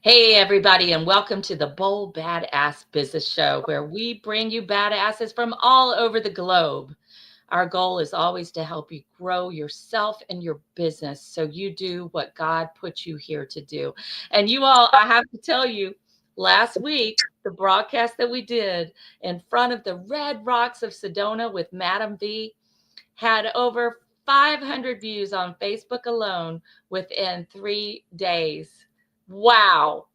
Hey, everybody, and welcome to the Bold Badass Business Show, where we bring you badasses from all over the globe. Our goal is always to help you grow yourself and your business so you do what God put you here to do. And you all, I have to tell you, last week, the broadcast that we did in front of the Red Rocks of Sedona with Madam V had over 500 views on Facebook alone within 3 days. Wow.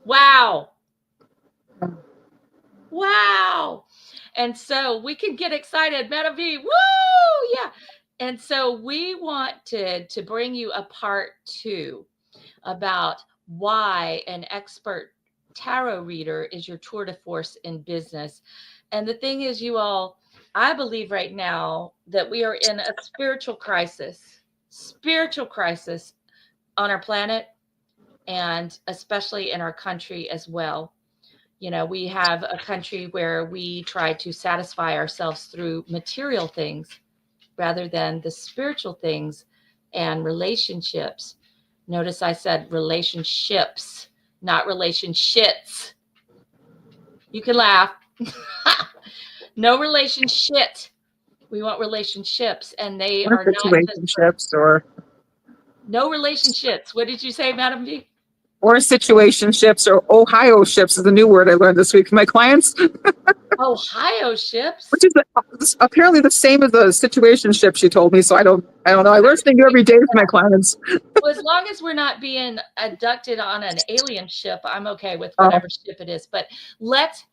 Wow. Wow. And so we can get excited. Meta V, woo! Yeah. And so we want to bring you a part 2 about why an expert tarot reader is your tour de force in business. And the thing is, you all, I believe right now that we are in a spiritual crisis on our planet, and especially in our country as well. You know, we have a country where we try to satisfy ourselves through material things rather than the spiritual things and relationships. Notice I said relationships, not relationships. You can laugh. No relationship. We want relationships, and they Or are not just situationships or no relationships. What did you say, Madam V? situationships or Ohio ships is a new word I learned this week from my clients, Ohio ships. which is apparently the same as the situationship she told me. So I don't know. I learn something new every day from my clients. Well, as long as we're not being abducted on an alien ship, I'm okay with Oh, whatever ship it is. But let's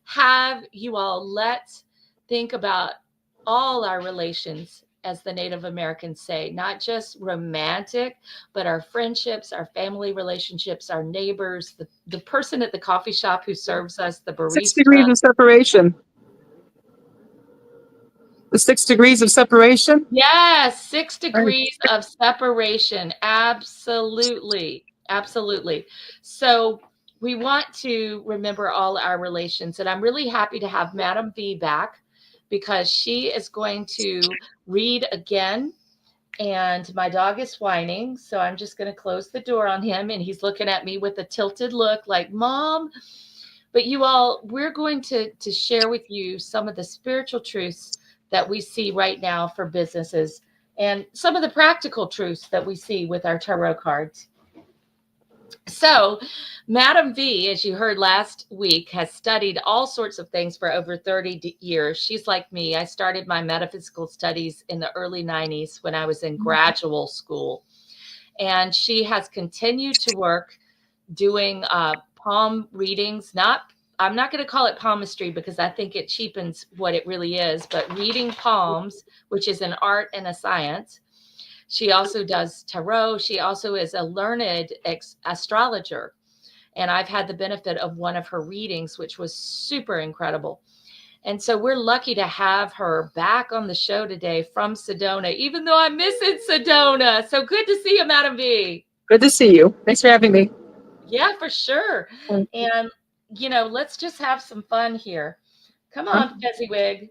think about all our relations, as the Native Americans say, not just romantic, but our friendships, our family relationships, our neighbors, the person at the coffee shop who serves us, the 6 degrees barista. of separation. The 6 degrees of separation. Yes, six Right. degrees of separation. Absolutely. Absolutely. So we want to remember all our relations. And I'm really happy to have Madam V back because she is going to read again. And my dog is whining. So I'm just going to close the door on him. And he's looking at me with a tilted look like, Mom. But you all, we're going to share with you some of the spiritual truths that we see right now for businesses and some of the practical truths that we see with our tarot cards. So, Madam V, as you heard last week, has studied all sorts of things for over 30 years. She's like me. I started my metaphysical studies in the early 90s when I was in graduate school. And she has continued to work doing palm readings. I'm not going to call it palmistry because I think it cheapens what it really is, but reading palms, which is an art and a science. She also does tarot. She also is a learned astrologer. And I've had the benefit of one of her readings, which was super incredible. And so we're lucky to have her back on the show today from Sedona, even though I'm missing Sedona. So good to see you, Madam V. Good to see you. Thanks for having me. Yeah, for sure. And, let's just have some fun here. Come on, Fezziwig.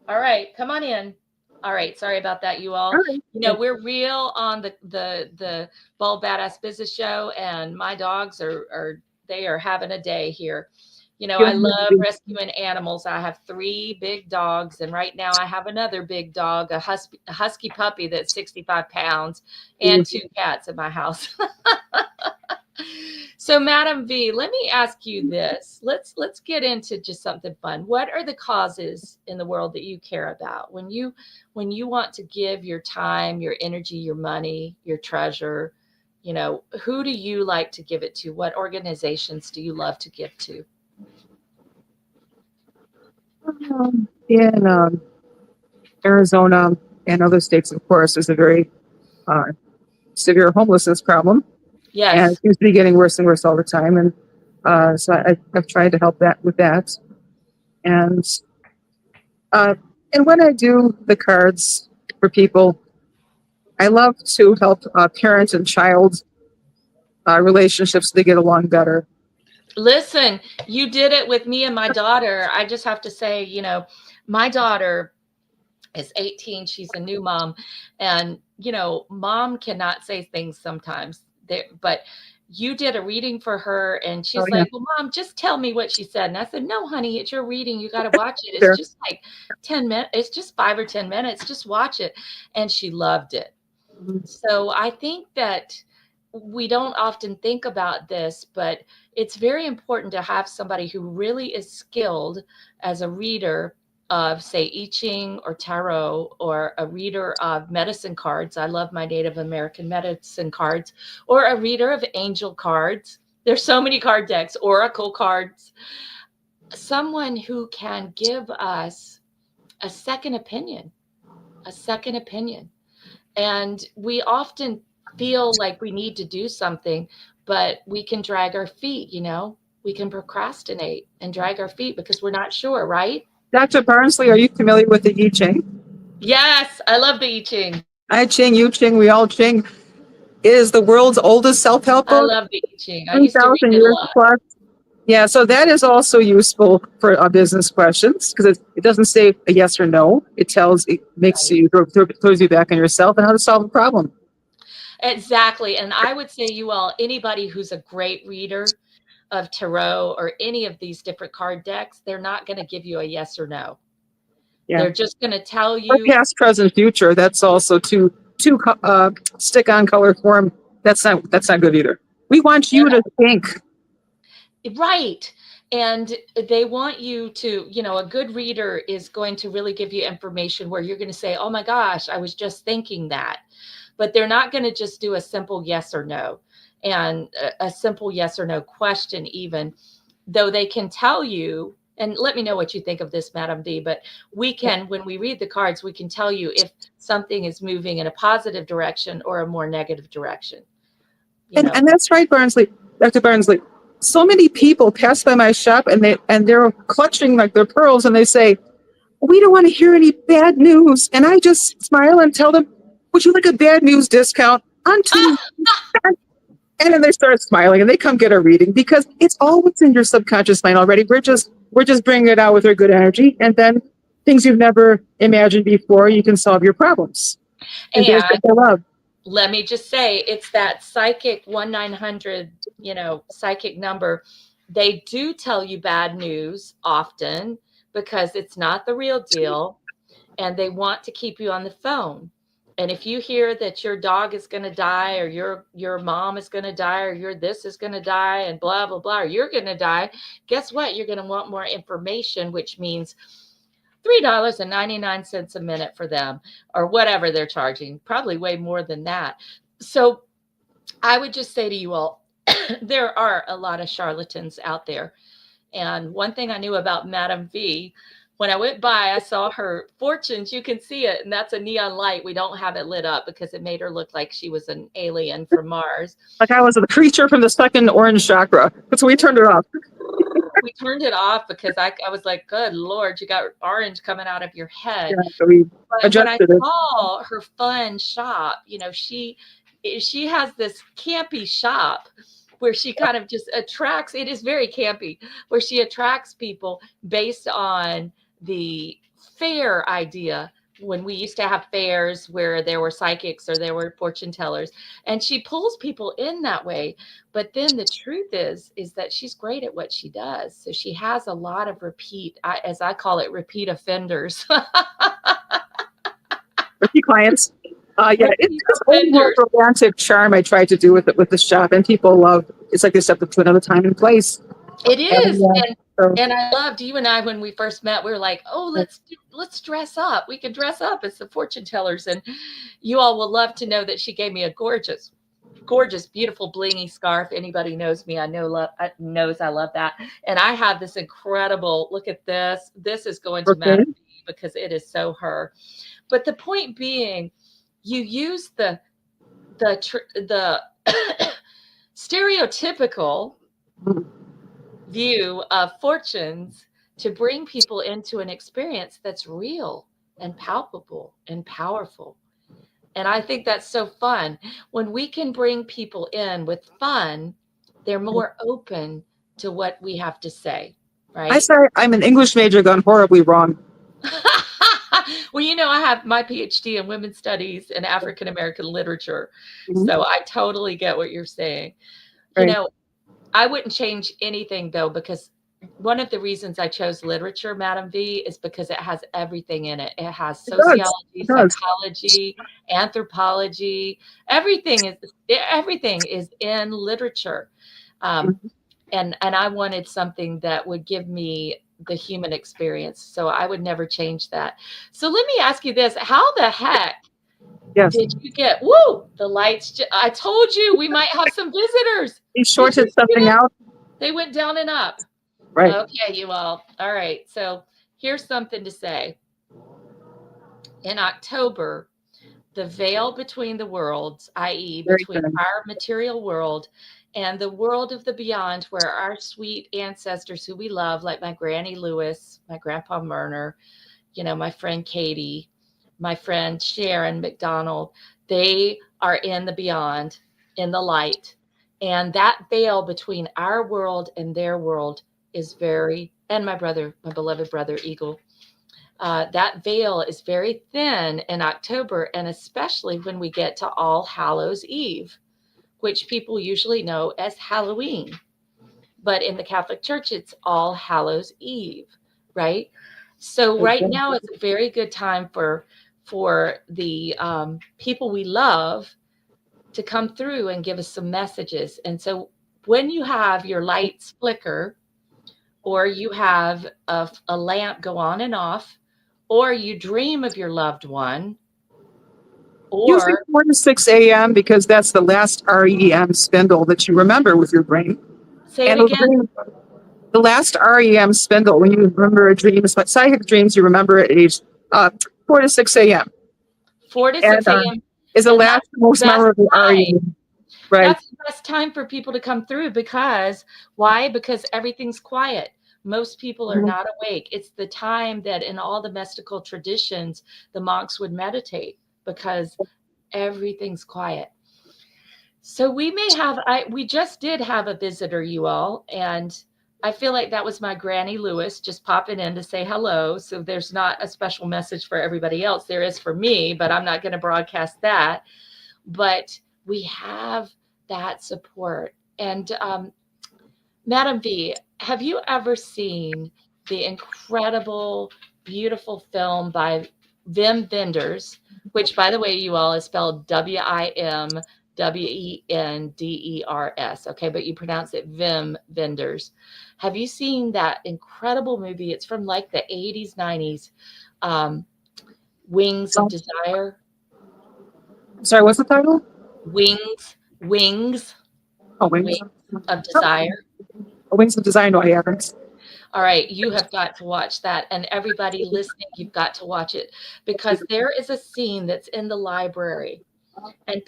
All right, come on in. All right, sorry about that, you all. All right. We're real on the Bold Badass Business Show, and my dogs they are having a day here. I love rescuing animals. I have 3 big dogs, and right now I have another big dog, a husky puppy that's 65 pounds, and 2 cats in my house. So, Madam V, let me ask you this. Let's get into just something fun. What are the causes in the world that you care about when you want to give your time, your energy, your money, your treasure? Who do you like to give it to? What organizations do you love to give to? In Arizona and other states, of course, there's a very severe homelessness problem. And Yes. it seems to be getting worse and worse all the time. And so I've tried to help with that. And and when I do the cards for people, I love to help parent and child relationships so they get along better. Listen, you did it with me and my daughter. I just have to say, my daughter is 18. She's a new mom. And, mom cannot say things sometimes. But you did a reading for her, and Oh she's yeah, like, "Well, Mom, just tell me what she said." And I said, "No, honey, it's your reading. You got to watch it. It's sure. just like 10 minutes. It's just 5 or 10 minutes. Just watch it." And she loved it. Mhm. So I think that we don't often think about this, but it's very important to have somebody who really is skilled as a reader of, say, I Ching or tarot, or a reader of medicine cards. I love my Native American medicine cards, or a reader of angel cards. There's so many card decks, oracle cards. Someone who can give us a second opinion, a second opinion. And we often feel like we need to do something, but we can drag our feet, we can procrastinate and drag our feet because we're not sure, right? Dr. Barnsley, are you familiar with the I Ching? Yes, I love the I Ching. I Ching, you Ching, we all Ching. It is the world's oldest self-help I book, love the I Ching. I used to read 3,000 it a years lot. plus. Yeah, so that is also useful for business questions because it doesn't say a yes or no. It makes Right. you throws you back on yourself and how to solve a problem. Exactly. And I would say, you all, anybody who's a great reader of tarot or any of these different card decks, they're not going to give you a yes or no. Yeah, They're just going to tell or you. past, present, future. That's also too stick on color form. That's not good either. We want you to think. Right. And they want you to, a good reader is going to really give you information where you're going to say, "Oh my gosh, I was just thinking that." But they're not going to just do a simple yes or no, and a simple yes or no question, even though they can tell you. And let me know what you think of this, Madam V. But we can, when we read the cards, we can tell you if something is moving in a positive direction or a more negative direction. You And know, that's right, Barnsley, Dr. Barnsley. So many people pass by my shop and they're clutching like their pearls and they say, "We don't want to hear any bad news." And I just smile and tell them, "Would you like a bad news discount on Tuesday?" And then they start smiling and they come get a reading because it's always in your subconscious mind already. We're just bringing it out with our good energy, and then things you've never imagined before, you can solve your problems. And there's and the love. let me just say, it's that psychic 1-900, psychic number. They do tell you bad news often because it's not the real deal, and they want to keep you on the phone. And if you hear that your dog is going to die, or your mom is going to die, or your this is going to die, and blah blah blah, or you're going to die, guess what? You're going to want more information, which means $3.99 a minute for them, or whatever they're charging, probably way more than that. So I would just say to you all, there are a lot of charlatans out there. And one thing I knew about Madame V, when I went by, I saw her fortunes. You can see it, and that's a neon light. We don't have it lit up because it made her look like she was an alien from Mars. Like I was the creature from the second orange chakra. So we turned it off. We turned it off because I was like, "Good Lord, you got orange coming out of your Yeah, head." so we But when I adjusted it. saw her fun shop, she has this campy shop where she kind of just attracts. It is very campy, where she attracts people based on the fair idea. When we used to have fairs where there were psychics or there were fortune tellers, and she pulls people in that way. But then the truth is that she's great at what she does. So she has a lot of as I call it, repeat offenders. Repeat clients. Yeah, it's Repeat this old world offenders. romantic charm I tried to do with the shop, and people love. It's like they stepped up to another time and place. It And is. And so and I loved, you and I, when we first met, we were like, "Oh, let's dress up. We can dress up as the fortune tellers." And you all will love to know that she gave me a gorgeous, gorgeous, beautiful blingy scarf. Anybody knows me, knows I love that. And I have this incredible, look at this. This is going to okay, Madame B because it is so her. But the point being, you use the stereotypical view of fortunes to bring people into an experience that's real and palpable and powerful. And I think that's so fun. When we can bring people in with fun, they're more open to what we have to say, I right? say I'm an English major gone horribly wrong. Well, I have my PhD in women's studies and African American literature. Mhm. So I totally get what you're saying. You Right. know, I wouldn't change anything though, because one of the reasons I chose literature, Madam V, is because it has everything in it. It has It does. sociology, It does. psychology, anthropology. Everything is in literature. Um, Mhm. and I wanted something that would give me the human experience. So I would never change that. So let me ask you this. How the heck Yes. did you get, woo, the lights? I told you we might have some visitors. He Did you shorted see something them? out. They went down and up. Right. Okay, you all. All right. So here's something to say. In October, the veil between the worlds, i.e., Very between good. our material world and the world of the beyond, where our sweet ancestors who we love, like my Granny Lewis, my Grandpa Murner, my friend Katie, my friend Sharon McDonald, they are in the beyond, in the light. And that veil between our world and their world is and my brother, my beloved brother Eagle, that veil is very thin in October, and especially when we get to All Hallows Eve, which people usually know as Halloween. But in the Catholic Church, it's All Hallows Eve, right? So right now is a very good time for the people we love to come through and give us some messages. And so when you have your lights flicker, or you have a lamp go on and off, or you dream of your loved one, Usually or 4 to 6 a.m. because that's the last REM spindle that you remember with your brain. say it And those again, dreams, the last REM spindle, when you remember a dream, but psychic dreams you remember at age 4 to 6 a.m. 4 to And 6 a.m. is the And last most that's memorable time. REM. Right. That's the best time for people to come through, because why? Because everything's quiet. Most people are Mhm. not awake. It's the time that in all the mystical traditions, the monks would meditate, because everything's quiet. So we just did have a visitor, you all, and I feel like that was my Granny Lewis just popping in to say hello. So there's not a special message for everybody else. There is for me, but I'm not going to broadcast that. But we have that support. And Madam V, have you ever seen the incredible, beautiful film by Wim Wenders, which, by the way, you all, is spelled Wimwenders, okay, but you pronounce it Wim Wenders. Have you seen that incredible movie? It's from like the 80s, 90s, um, Wings of So, Desire. sorry, what's the title? Wings, Oh, Wings. Wings of Oh, Desire. Wings of Design. No, I haven't. All right, you have got to watch that. And everybody listening, you've got to watch it, because there is a scene that's in the library, and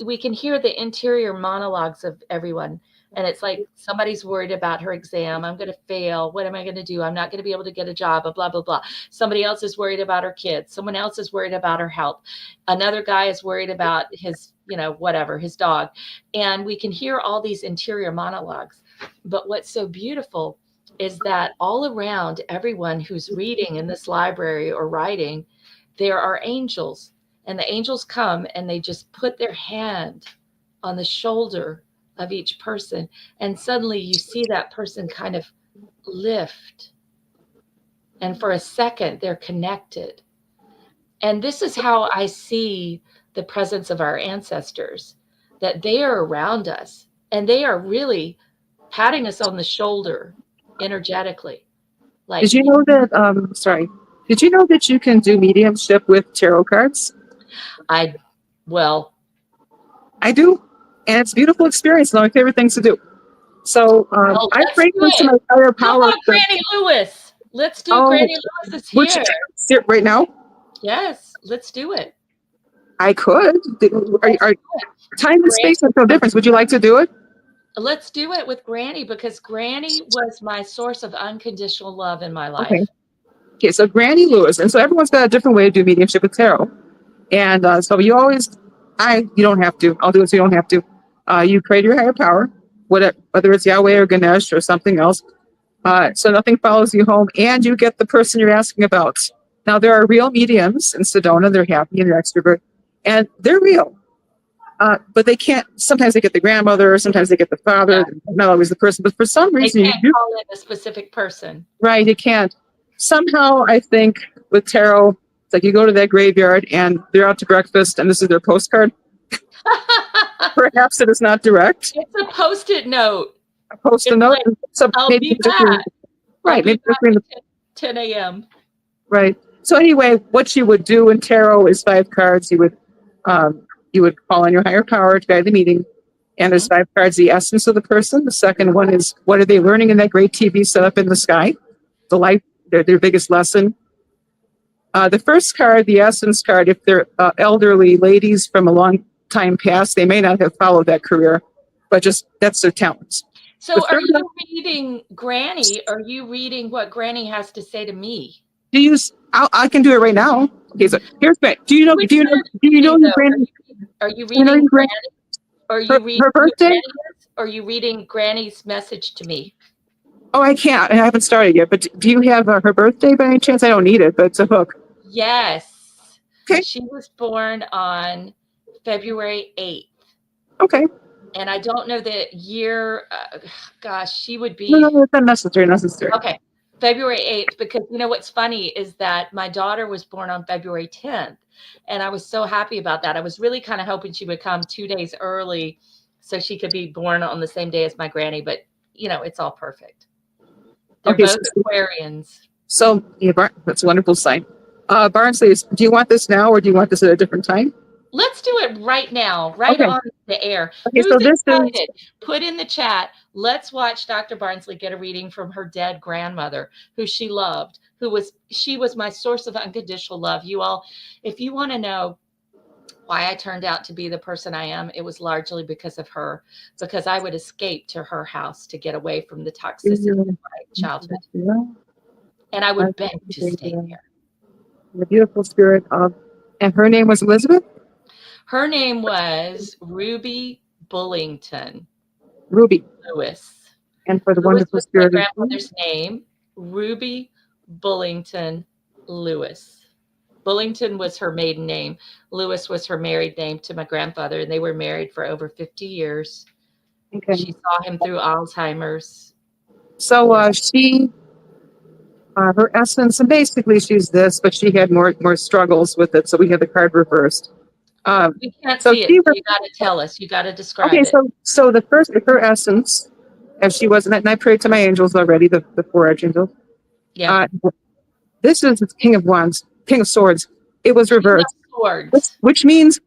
we can hear the interior monologues of everyone. And it's like somebody's worried about her exam. I'm going to fail. What am I going to do? I'm not going to be able to get a job, blah, blah, blah. Somebody else is worried about her kids. Someone else is worried about her health. Another guy is worried about his, whatever, his dog. And we can hear all these interior monologues. But what's so beautiful is that all around everyone who's reading in this library or writing, there are angels. And the angels come and they just put their hand on the shoulder of each person. And suddenly you see that person kind of lift. And for a second, they're connected. And this is how I see the presence of our ancestors, that they are around us and they are really patting us on the shoulder energetically. Did Like, you know that? Sorry. Did you know that you can do mediumship with tarot cards? I, well, I do, and it's a beautiful experience. One of my favorite things to do. So I let's pray do to it. my higher How power. about Granny Lewis? Let's do Oh, Granny Lewis is which here. right now? Yes, let's do it. I could. Let's Are do it. time and Gran- space make no difference? Would you like to do it? let's do it with Granny, because Granny was my source of unconditional love in my Okay. life. Okay. So Granny Lewis, and so everyone's got a different way to do mediumship with tarot, and so you don't have to. I'll do it so you don't have to. You pray to your higher power, whether it's Yahweh or Ganesh or something else. So nothing follows you home, and you get the person you're asking about. Now, there are real mediums in Sedona. They're happy and they're extrovert, and they're real. But they can't. Sometimes they get the grandmother, or sometimes they get the father. Yeah. Not always the person, but for some They reason, can't call in a specific person. right? You can't. Somehow, I think with tarot, it's like you go to that graveyard and they're out to breakfast, and this is their postcard. Perhaps it is not direct. It's a Post-it note. Post a It's note. like, So I'll maybe be just back. right. I'll be Maybe back between the at 10 a.m. right. So anyway, what you would do in tarot is 5 cards. You would call on your higher power to guide the meeting. And there's 5 cards, the essence of the person. The second one is what are they learning in that great TV set up in the sky? The life, their biggest lesson. The first card, the essence card, if they're elderly ladies from a long time past, they may not have followed that career, but just that's their talents. So are you reading Granny? Or are you reading what Granny has to say to me? I can do it right now. Okay, so here's Granny. Do you know your Granny? Are you reading Granny? Or are you reading her birthday? Or are you reading Granny's message to me? Oh, I can't. I haven't started yet. But do you have her birthday by any chance? I don't need it, but it's a hook. Yes. Okay. She was born on February 8th. Okay. And I don't know the year. Gosh, she would be. No, it's not necessary. Okay. February 8th, because you know what's funny is that my daughter was born on February 10th. And I was so happy about that. I was really kind of hoping she would come 2 days early so she could be born on the same day as my granny. But, you know, it's all perfect. They're both Aquarians. So, yeah, that's a wonderful sign. Barnsley, do you want this now or do you want this at a different time? Let's do it right now, right on the air. Okay, Who's so this excited? is... Put in the chat. Let's watch Dr. Barnsley get a reading from her dead grandmother, who she loved, she was my source of unconditional love. You all, if you want to know why I turned out to be the person I am, it was largely because of her, because I would escape to her house to get away from the toxicity of my childhood. And I would beg to stay there. The beautiful spirit of, and her name was Elizabeth? Her name was Ruby Bullington. Ruby. Lewis. And for the wonderful spirit. My grandmother's name, Ruby Bullington Lewis. Bullington was her maiden name. Lewis was her married name to my grandfather, and they were married for over 50 years. Okay. She saw him through Alzheimer's. So her essence, and basically she's this, but she had more struggles with it. So we had the card reversed. We can't see it. So you got to tell us. You got to describe it. Okay, so the first, her essence, as she was, and I prayed to my angels already, the 4 archangels. Yeah. This is the King of Wands, King of Swords. It was reversed. Swords. Which means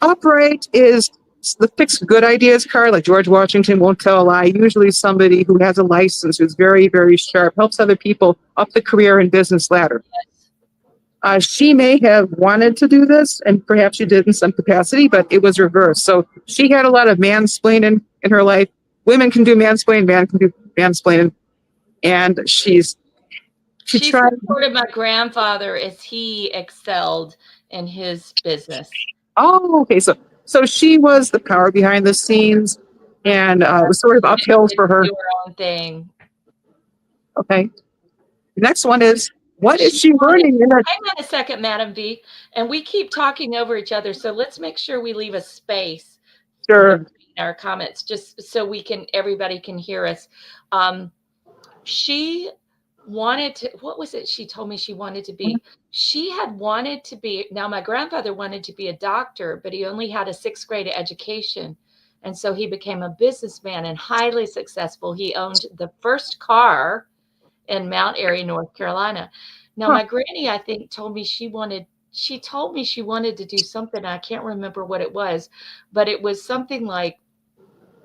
upright is the fixed good ideas card, like George Washington won't tell a lie. Usually somebody who has a license, who's very, very sharp, helps other people up the career and business ladder. Yes. She may have wanted to do this, and perhaps she did in some capacity, but it was reversed. So she had a lot of mansplaining in her life. Women can do mansplaining, man can do mansplaining. And she supported my grandfather as he excelled in his business. Oh, okay. So she was the power behind the scenes, and it was sort of uphill for her. Do her own thing. Okay. The next one is, what is she learning? Hang on a second, Madam V. And we keep talking over each other, so let's make sure we leave a space. Sure. In our comments, just so everybody can hear us. She wanted to, what was it she told me she wanted to be? She had wanted to be, now my grandfather wanted to be a doctor, but he only had a 6th grade education. And so he became a businessman and highly successful. He owned the first car in Mount Airy, North Carolina. Now my granny, I think, told me she wanted to do something. I can't remember what it was, but it was something like.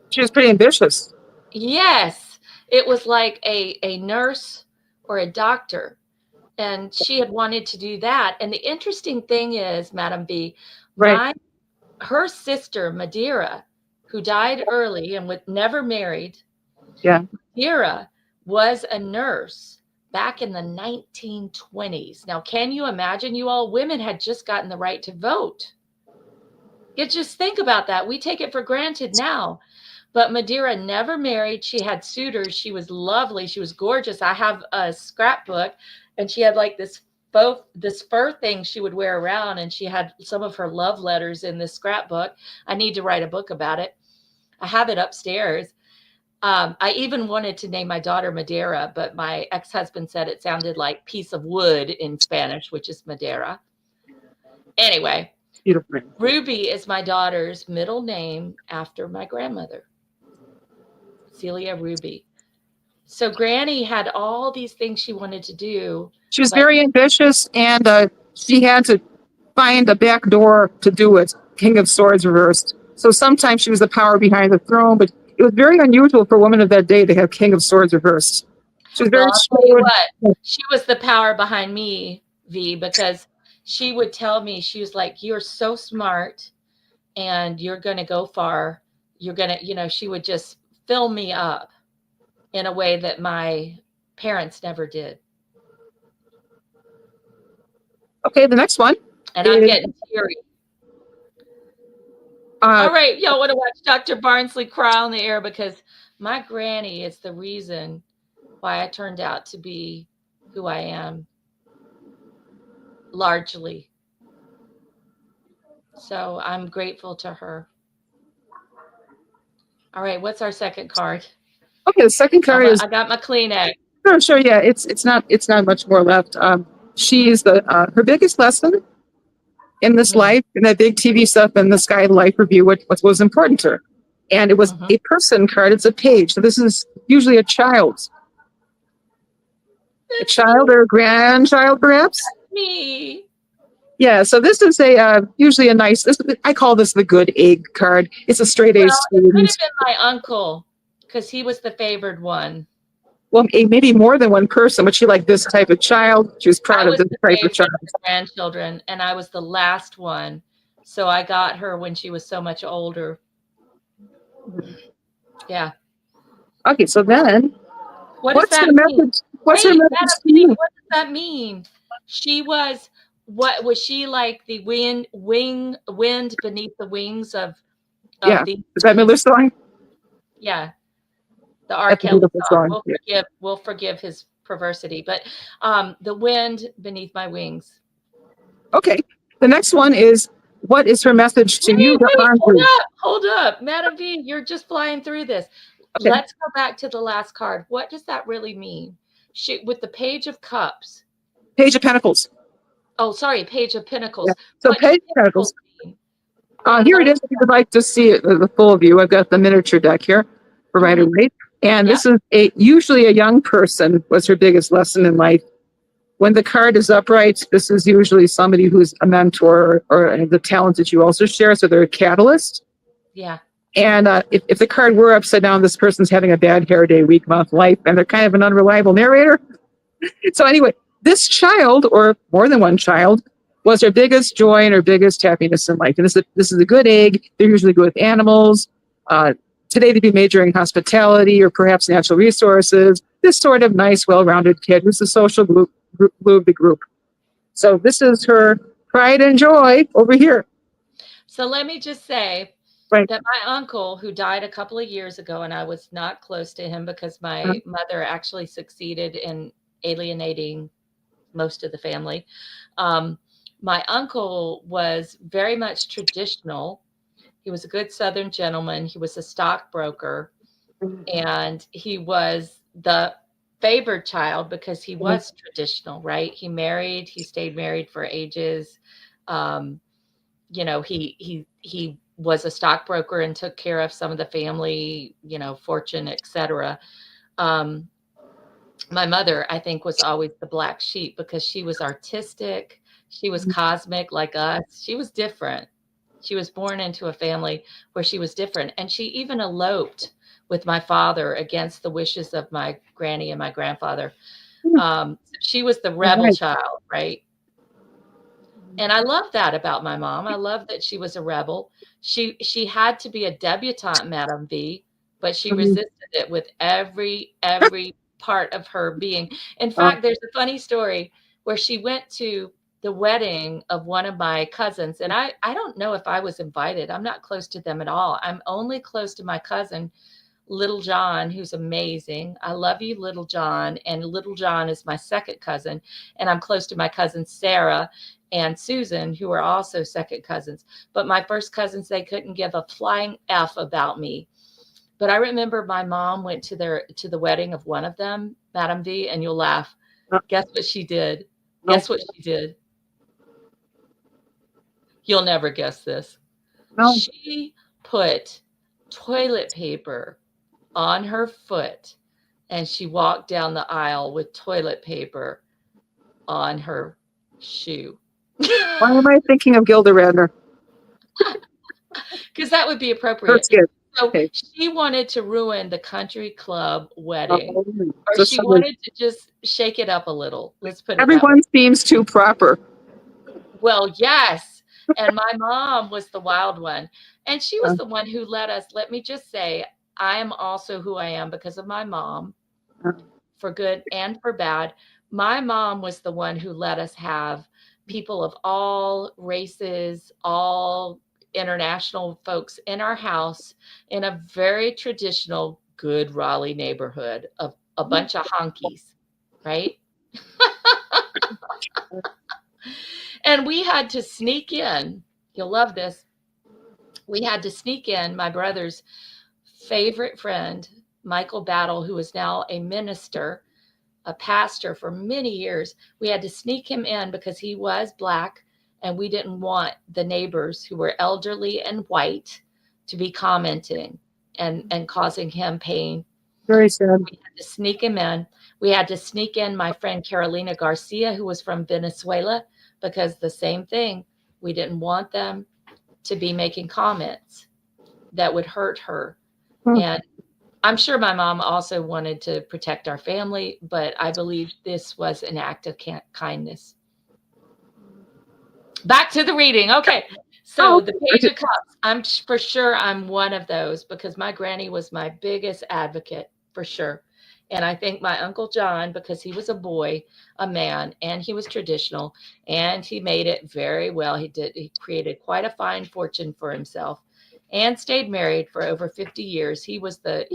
She was pretty ambitious. Yes. It was like a nurse or a doctor, and she had wanted to do that. And the interesting thing is, Madam B, her sister Madeira, who died early and was never married, Madeira was a nurse back in the 1920s. Now, can you imagine, you all, women had just gotten the right to vote. You just think about that. We take it for granted now. But Madeira never married. She had suitors. She was lovely. She was gorgeous. I have a scrapbook, and she had like this both this fur thing she would wear around, and she had some of her love letters in this scrapbook. I need to write a book about it. I have it upstairs. I even wanted to name my daughter Madeira, but my ex-husband said it sounded like piece of wood in Spanish, which is Madeira. Anyway, Beautiful. Ruby is my daughter's middle name after my grandmother, Celia Ruby. So Granny had all these things she wanted to do, She was but very ambitious, and she had to find a back door to do it. King of Swords reversed. So sometimes she was the power behind the throne, but it was very unusual for a woman of that day to have King of Swords reversed. She was well, very I'll tell you shrewd. what, she was the power behind me, V, because she would tell me, she was like, "You're so smart and you're going to go far. You're going to," she would just fill me up in a way that my parents never did. Okay, the next one And I'm is getting teary. uh, All right, y'all want to watch Dr. Barnsley cry on the air, because my granny is the reason why I turned out to be who I am, largely. So I'm grateful to her. All right, what's our second card? okay. The second card is I got my Kleenex. sure. Yeah, it's not much more left. She is the her biggest lesson in this Mm, life, in that big TV stuff and the Sky Life review, what was important to her. And it was mhm. a person card. It's a page. So this is usually a child or a grandchild, perhaps. Me. Yeah. So this is a usually a nice. I call this the good egg card. It's a straight A Well, it could student. have been my uncle, because he was the favored one. Well, maybe more than one person, but she liked this type of child. She was I proud of was this the type of favorite child. of the grandchildren, and I was the last one. So I got her when she was so much older. Yeah. Okay. So then, What does what's her that mean? message? What's her Wait, message Madam to B, you? what does that mean? She was, what was she like, the wind beneath the wings Yeah. of the Is that Miller song? yeah, the R. That's a Kelly beautiful song. song. Yeah. We'll forgive his perversity, but the wind beneath my wings. Okay. The next one is, what is her message to you, the Wait, Andre? hold up, Madam V, you're just flying through this. Okay. Let's go back to the last card. What does that really mean? She, with the Page of Cups. Page of Pentacles. Oh, sorry, Page of Yeah. Pentacles. So What do Page of pentacles Pentacles. mean? What Here it color? is. If you would like to see it, the full view, I've got the miniature deck here for Mhm. Rider-Waite. And Yeah, this is usually a young person was her biggest lesson in life. When the card is upright, this is usually somebody who's a mentor or the talent that you also share. So they're a catalyst. yeah. And if the card were upside down, this person's having a bad hair day, week, month, life, and they're kind of an unreliable narrator. So anyway, this child, or more than one child, was her biggest joy and her biggest happiness in life. And this is a good egg. They're usually good with animals. Uh, Today they'd be majoring in hospitality or perhaps natural resources. This sort of nice, well-rounded kid who's the social glue of the group. So this is her pride and joy over here. So let me just say Right. that my uncle, who died a couple of years ago, and I was not close to him because Uh, my mother actually succeeded in alienating most of the family. Um, my uncle was very much traditional. He was a good Southern gentleman. He was a stockbroker, and he was the favored child because he was traditional, right? He stayed married for ages. Um, he was a stockbroker and took care of some of the family, fortune, etc. Um, my mother, I think, was always the black sheep because she was artistic. She was cosmic like us. She was different. She was born into a family where she was different. And she even eloped with my father against the wishes of my granny and my grandfather. She was the rebel right. child, right? And I love that about my mom. I love that she was a rebel. She had to be a debutante, Madame V, but she resisted it with every part of her being. In Uh, fact, there's a funny story where she went to the wedding of one of my cousins, and I don't know if I was invited. I'm not close to them at all. I'm only close to my cousin, Little John, who's amazing. I love you, Little John. And Little John is my second cousin. And I'm close to my cousins, Sarah and Susan, who are also second cousins. But my first cousins, they couldn't give a flying F about me. But I remember my mom went to the wedding of one of them, Madam V, and you'll laugh. No, Guess what she did? no, Guess what she did? You'll never guess this. no. She put toilet paper on her foot and she walked down the aisle with toilet paper on her shoe. Why am I thinking of Gilda Radner? Because that would be appropriate. Hurts good. So Okay. she wanted to ruin the country club wedding, Oh, or so she wanted to just shake it up a little. Let's put it that way. everyone seems too proper. Well, yes. And my mom was the wild one. And she was the one who let me just say, I am also who I am because of my mom, for good and for bad. My mom was the one who let us have people of all races, all international folks in our house in a very traditional, good Raleigh neighborhood of a bunch of honkies, right? And we had to sneak in. You'll love this. We had to sneak in my brother's favorite friend, Michael Battle, who is now a minister, a pastor for many years. We had to sneak him in because he was Black, and we didn't want the neighbors who were elderly and white to be commenting and causing him pain. Very sad. We had to sneak him in. We had to sneak in my friend Carolina Garcia, who was from Venezuela, because the same thing. We didn't want them to be making comments that would hurt her. And I'm sure my mom also wanted to protect our family, but I believe this was an act of kindness. Back to the reading. Okay. So the Page of Cups, for sure I'm one of those because my granny was my biggest advocate, for sure. And I think my Uncle John, because he was a boy, a man, and he was traditional, and he made it very well. He created quite a fine fortune for himself and stayed married for over 50 years. He was the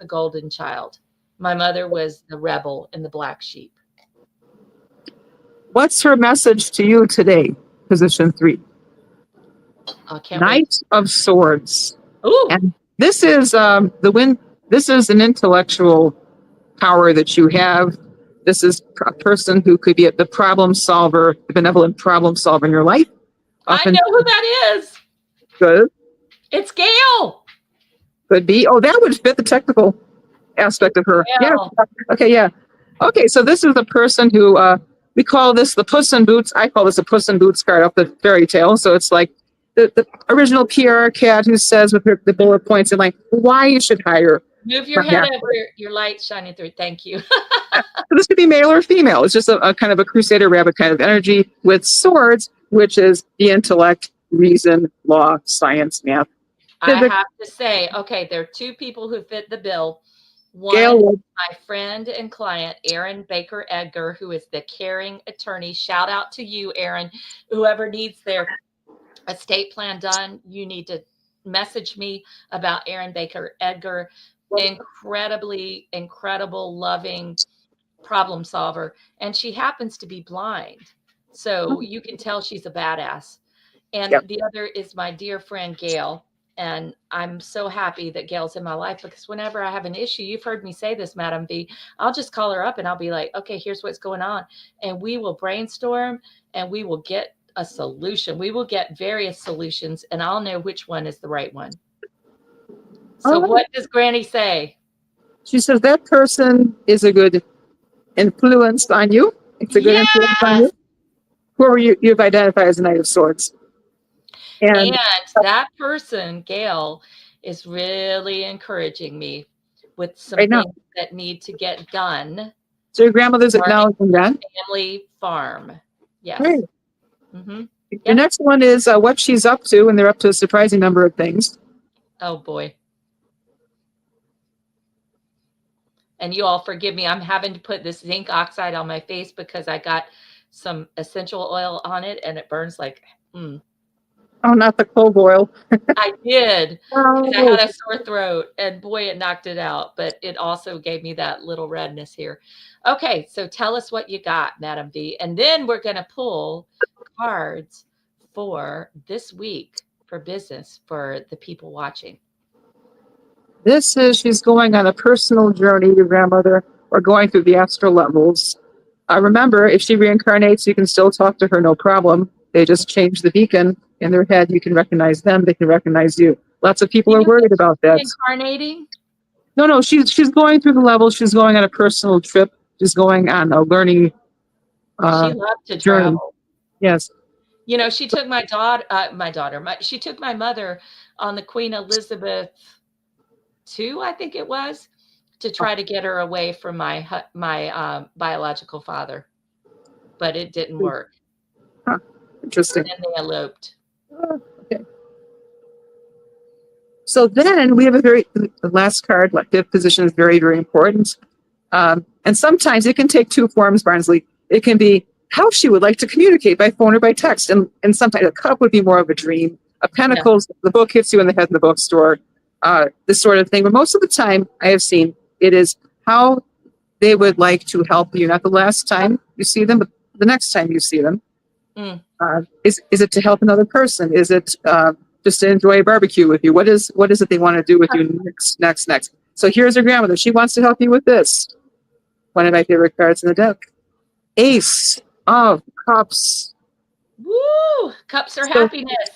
golden child. My mother was the rebel and the black sheep. What's her message to you today? Position 3. I can't wait. Knight of Swords. Ooh. And this is the win. This is an intellectual power that you have. This is a person who could be the problem solver, the benevolent problem solver in your life. Often, I know who that is. Good. It's Gail. Could be. Oh, that would fit the technical aspect of her. Gail. Yeah. Okay. Yeah. Okay. So this is the person who we call this the Puss in Boots. I call this a Puss in Boots card off the fairy tale. So it's like the original PR cat who says with the bullet points and like why you should hire. Move your head over, your light shining through. Thank you. So this could be male or female. It's just a kind of a Crusader rabbit kind of energy with swords, which is the intellect, reason, law, science, math. I have to say, okay, there are two people who fit the bill. One, my friend and client, Aaron Baker Edgar, who is the caring attorney. Shout out to you, Aaron. Whoever needs their estate plan done, you need to message me about Aaron Baker Edgar. Incredible, loving problem solver. And she happens to be blind. So you can tell she's a badass. And the other is my dear friend, Gail. And I'm so happy that Gail's in my life because whenever I have an issue, you've heard me say this, Madam V, I'll just call her up and I'll be like, okay, here's what's going on. And we will brainstorm and we will get a solution. We will get various solutions and I'll know which one is the right one. So what does Granny say? She says that person is a good influence on you. It's a good influence on you. Who you've identified as a Knight of Swords. And that person, Gail, is really encouraging me with some things that need to get done. So your grandmother's acknowledging that. Family farm. Yes. Right. Mm-hmm. The next one is what she's up to, and they're up to a surprising number of things. Oh, boy. And you all forgive me. I'm having to put this zinc oxide on my face because I got some essential oil on it, and it burns like, Oh, Oh, not the clove oil. I did, because I Oh, had a sore throat, and boy, it knocked it out, but it also gave me that little redness here. Okay, so tell us what you got, Madam V, and then we're gonna pull cards for this week for business for the people watching. this is she's going on a personal journey, your grandmother, or going through the astral levels. Remember, if she reincarnates, you can still talk to her, no problem. They just change the beacon in their head. You can recognize them. They can recognize you. Lots of people Do are you think worried she's about that. reincarnating? No, she's going through the levels. She's going on a personal trip. She's going on a learning She loved to journey. travel. Yes. You know, she took she took my mother on the Queen Elizabeth II, I think it was, to Oh, try to get her away from my biological father, but it didn't work. huh. And Interesting. then they eloped. Okay. So then we have the last card, like fifth position is very, very important. And sometimes it can take two forms, Barnsley. It can be how she would like to communicate by phone or by text. And sometimes a cup would be more of a dream. A Yeah. pentacles, the book hits you in the head in the bookstore, this sort of thing. But most of the time I have seen it is how they would like to help you. Not the last time you see them, but the next time you see them. Mm. Is it to help another person? Is it just to enjoy a barbecue with you? What is it they want to do with you next? So here's your grandmother. She wants to help you with this. One of my favorite cards in the deck. Ace of Cups. Woo! Cups are So happiness.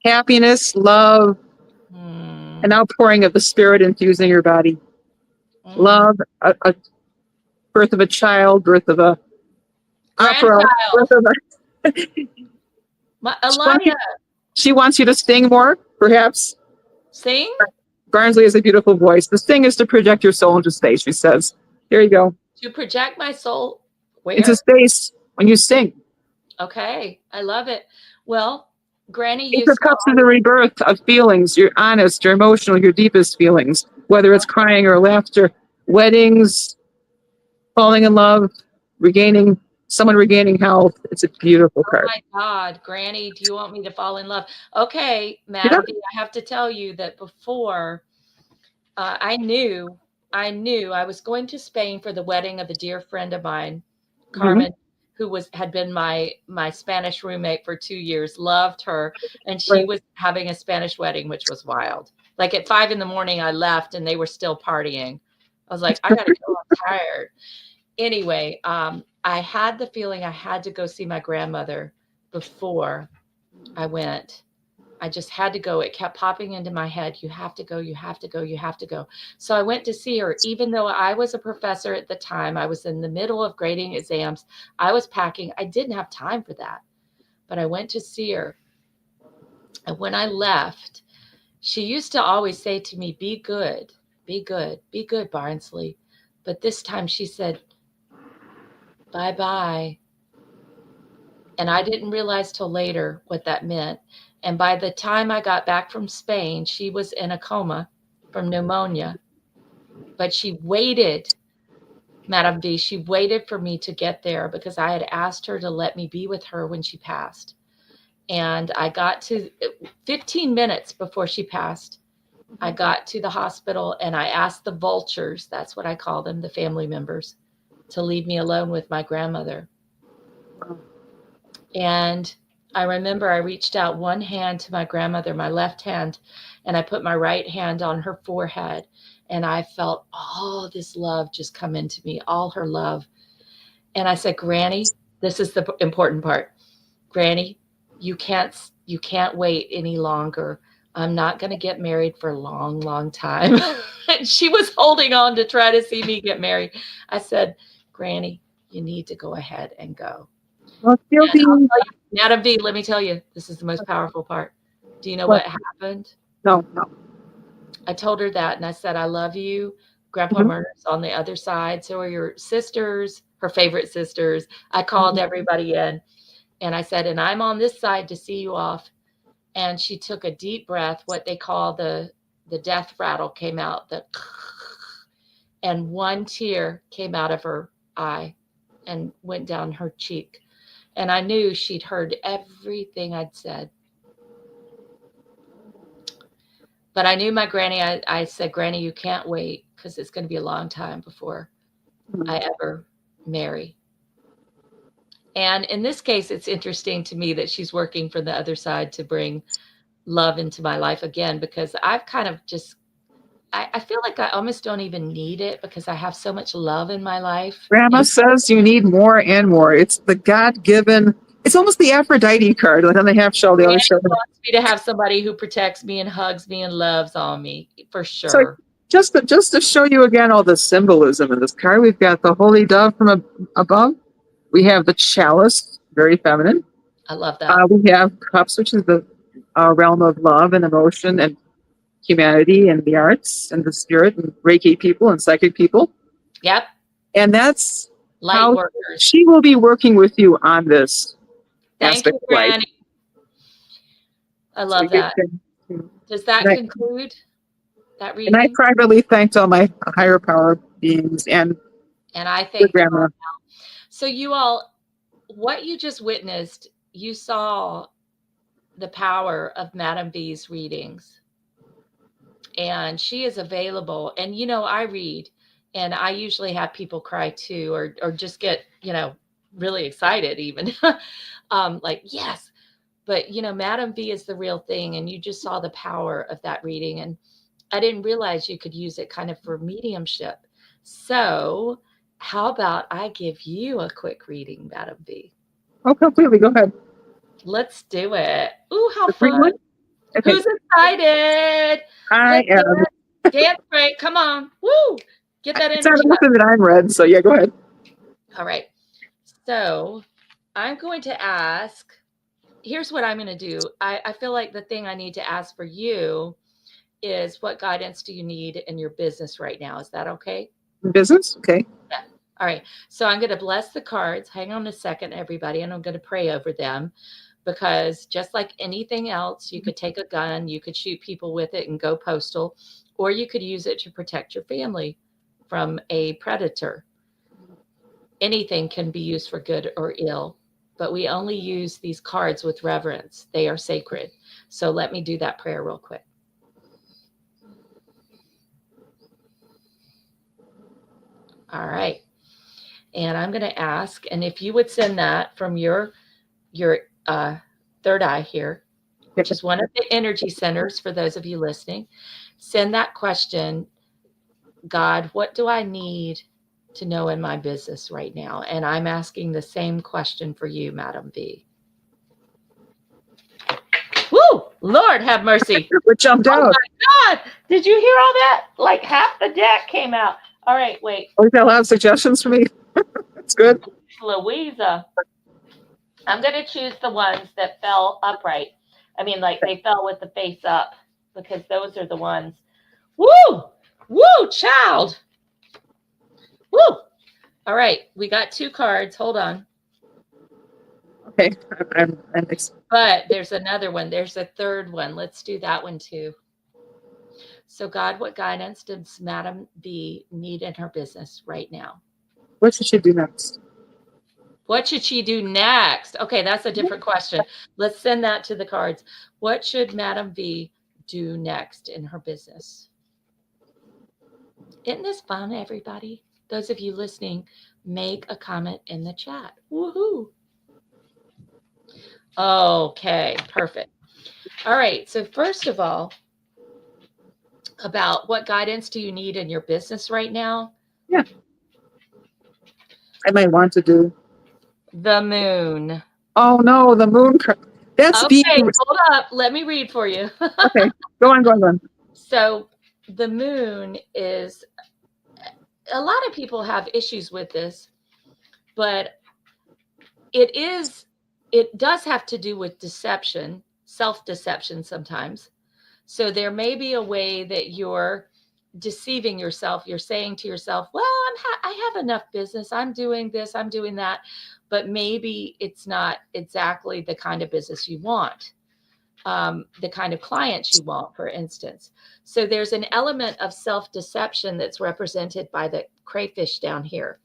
happiness, love, an Mm. outpouring of the spirit infusing your body. Mm. Love, a birth of a child, birth of a opera, birth Grandchild. of a. She wants Alanya, you, she wants you to sing more, perhaps. sing? Barnsley has a beautiful voice. The thing is to project your soul into space, she says. Here you go. To project my soul Into where? space when you sing. Okay, I love it. Well, Granny Ace of used to Cups is the rebirth of feelings, your honest, your emotional, your deepest feelings, whether it's crying or laughter, weddings, falling in love, someone regaining health. It's a beautiful oh card. my God, Granny, do you want me to fall in love? Okay, You know, Madam B, I have to tell you that before I knew I was going to Spain for the wedding of a dear friend of mine, mhm. Carmen, who had been my Spanish roommate for 2 years, loved her, and she Right. was having a Spanish wedding, which was wild. Like at 5 in the morning, I left and they were still partying. I was like, I gotta go, I'm tired. Anyway, I had the feeling I had to go see my grandmother before I went. I just had to go. It kept popping into my head. You have to go. You have to go. You have to go. So I went to see her. Even though I was a professor at the time, I was in the middle of grading exams. I was packing. I didn't have time for that. But I went to see her. And when I left, she used to always say to me, be good, be good, be good, Barnsley. But this time she said, bye bye. And I didn't realize till later what that meant. And by the time I got back from Spain, she was in a coma from pneumonia. But she waited, Madame V, she waited for me to get there because I had asked her to let me be with her when she passed. And I got to 15 minutes before she passed. I got to the hospital and I asked the vultures, that's what I call them, the family members, to leave me alone with my grandmother. And I remember I reached out one hand to my grandmother, my left hand, and I put my right hand on her forehead. And I felt all this love just come into me, all her love. And I said, Granny, this is the important part. Granny, you can't wait any longer. I'm not going to get married for a long, long time. And she was holding on to try to see me get married. I said, Granny, you need to go ahead and go. Well, still And I'll being tell you, Madam V, let me tell you, this is the most powerful part. Do you know what? what happened? No, no. I told her that and I said, I love you. Grandpa Mhm. Murder's on the other side. So are your sisters, her favorite sisters. I called Mhm. everybody in and I said, and I'm on this side to see you off. And she took a deep breath, what they call the death rattle came out, and one tear came out of her eye and went down her cheek. And I knew she'd heard everything I'd said. But I knew my granny, I said, Granny, you can't wait because it's going to be a long time before Mhm. I ever marry. And in this case, it's interesting to me that she's working for the other side to bring love into my life again, because I've kind of just, I feel like I almost don't even need it because I have so much love in my life. Grandma says you need more and more. It's the God given. It's almost the Aphrodite card, like on the half shell. They Granny always show that. wants me to have somebody who protects me and hugs me and loves on me for So sure. just to show you again all the symbolism in this card, we've got the holy dove from above. We have the chalice, very feminine. I love that. We have cups, which is the realm of love and emotion and humanity and the arts and the spirit and Reiki people and psychic people. Yep. And that's Light how workers. she will be working with you on this Thank aspect you, of life. Granny. I So love that. Does that and I, conclude that and I reading? privately thanked all my higher power beings and And I your thank them all. grandma. So you all, what you just witnessed, you saw the power of Madame B's readings. And she is available. And I read, and I usually have people cry too, or just get, really excited even. Like, yes. But Madame B is the real thing. And you just saw the power of that reading. And I didn't realize you could use it kind of for mediumship. So how about I give you a quick reading, Madam B? Oh, completely. Go ahead. Let's do it. Ooh, how The free fun. one? Okay. Who's excited? I Let's am. dance break. Come on. Woo. Get that It's not energy up. nothing that I'm red. So yeah, go ahead. All right. So I'm going to ask, here's what I'm going to do. I feel like the thing I need to ask for you is, what guidance do you need in your business right now? Is that okay? Business. Okay. Yeah. All right. So I'm going to bless the cards. Hang on a second, everybody. And I'm going to pray over them, because just like anything else, you could take a gun, you could shoot people with it and go postal, or you could use it to protect your family from a predator. Anything can be used for good or ill, but we only use these cards with reverence. They are sacred. So let me do that prayer real quick. All right. And I'm going to ask, and if you would send that from your third eye here, which is one of the energy centers for those of you listening, send that question, God, what do I need to know in my business right now? And I'm asking the same question for you, Madam B. Woo! Lord have mercy. What jumped Oh out? my God. Did you hear all that? Like half the deck came out. All right, wait. Oh, you got a lot of suggestions for me. That's good. Louisa. I'm going to choose the ones that fell upright. I mean, like they fell with the face up, because those are the ones. Woo! Woo, child. Woo! All right, we got 2 cards. Hold on. Okay. But there's another one. There's a third one. Let's do that one too. So, God, what guidance does Madam B need in her business right now? What should she do next? What should she do next? Okay, that's a different question. Let's send that to the cards. What should Madam B do next in her business? Isn't this fun, everybody? Those of you listening, make a comment in the chat. Woohoo! Okay, perfect. All right, so first of all, about what guidance do you need in your business right now? Yeah. I might want to do. The moon. Oh no, the moon card. That's being. Okay, hold up. Let me read for you. Okay. Go on, go on, go on. So, the moon is, a lot of people have issues with this, but it does have to do with deception, self-deception sometimes. So there may be a way that you're deceiving yourself. You're saying to yourself, well, I have enough business. I'm doing this, I'm doing that. But maybe it's not exactly the kind of business you want, the kind of clients you want, for instance. So there's an element of self-deception that's represented by the crayfish down here.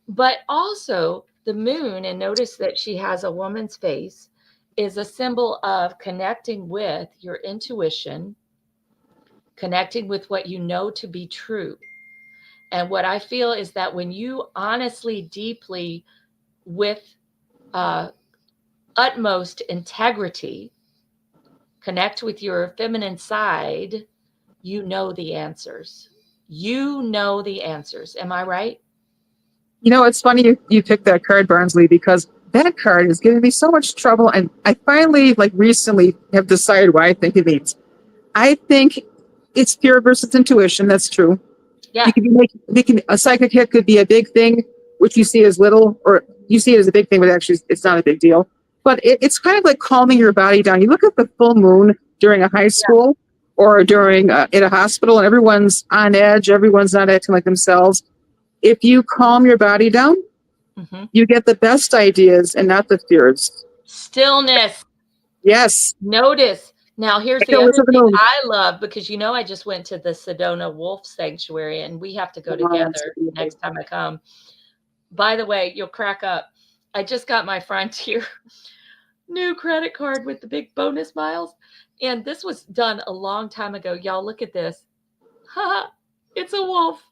But also the moon, and notice that she has a woman's face, is a symbol of connecting with your intuition, connecting with what you know to be true. And what I feel is that when you honestly, deeply, with uh, utmost integrity, connect with your feminine side, you know the answers. You know the answers. Am I right? You know, it's funny you picked that card, Barnsley, because that card is giving me so much trouble. And I finally, like recently, have decided what I think it means. I think it's fear versus intuition. That's true. Yeah. You can a psychic hit could be a big thing, which you see as little, or you see it as a big thing, but actually it's not a big deal. But it's kind of like calming your body down. You look at the full moon during a high school or during in a hospital, and everyone's on edge. Everyone's not acting like themselves. If you calm your body down, Mm-hmm. you get the best ideas and not the fears. Stillness. Yes. Notice. Now, here's the other thing I love, because I just went to the Sedona Wolf Sanctuary, and we have to go together next time I come. By the way, you'll crack up. I just got my Frontier new credit card with the big bonus miles, and this was done a long time ago. Y'all, look at this. Ha! It's a wolf.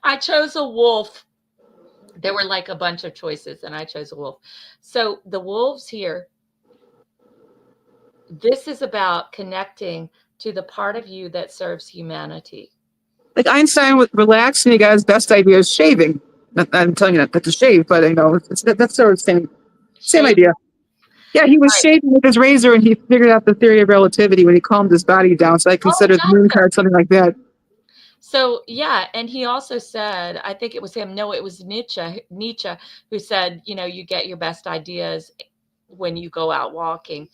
I chose a wolf. There were like a bunch of choices, and I chose a wolf. So the wolves here, this is about connecting to the part of you that serves humanity. Like Einstein would relax, and he got his best idea is shaving. I'm telling you not to shave, but that's sort of the same idea. Yeah, he was shaving with his razor, and he figured out the theory of relativity when he calmed his body down. So I consider the moon card something like that. So yeah, and he also said, I think it was him. No, it was Nietzsche who said, you get your best ideas when you go out walking.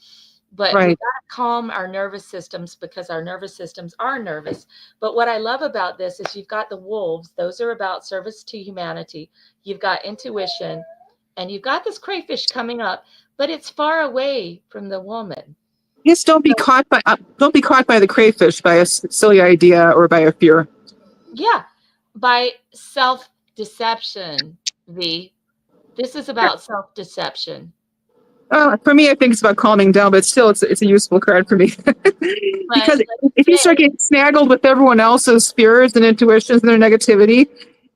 But we got to calm our nervous systems, because our nervous systems are nervous. But what I love about this is you've got the wolves. Those are about service to humanity. You've got intuition, and you've got this crayfish coming up, but it's far away from the woman. Yes, don't be caught by the crayfish by a silly idea or by a fear. Yeah, by self-deception, V. This is about self-deception. For me, I think it's about calming down, but still, it's a useful card for me. Because if you start getting snaggled with everyone else's fears and intuitions and their negativity,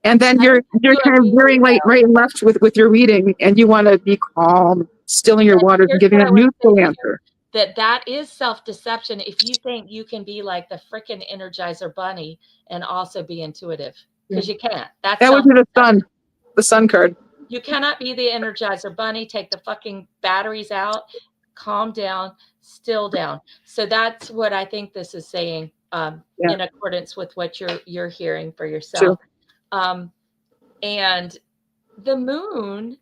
and then you're kind of veering right and left with your reading, and you want to be calm, stilling your waters, and giving a neutral answer. That is self-deception if you think you can be like the frickin' Energizer Bunny and also be intuitive, because you can't. That would be the sun card. You cannot be the Energizer Bunny. Take the fucking batteries out, calm down, still down. So that's what I think this is saying, in accordance with what you're hearing for yourself. And the moon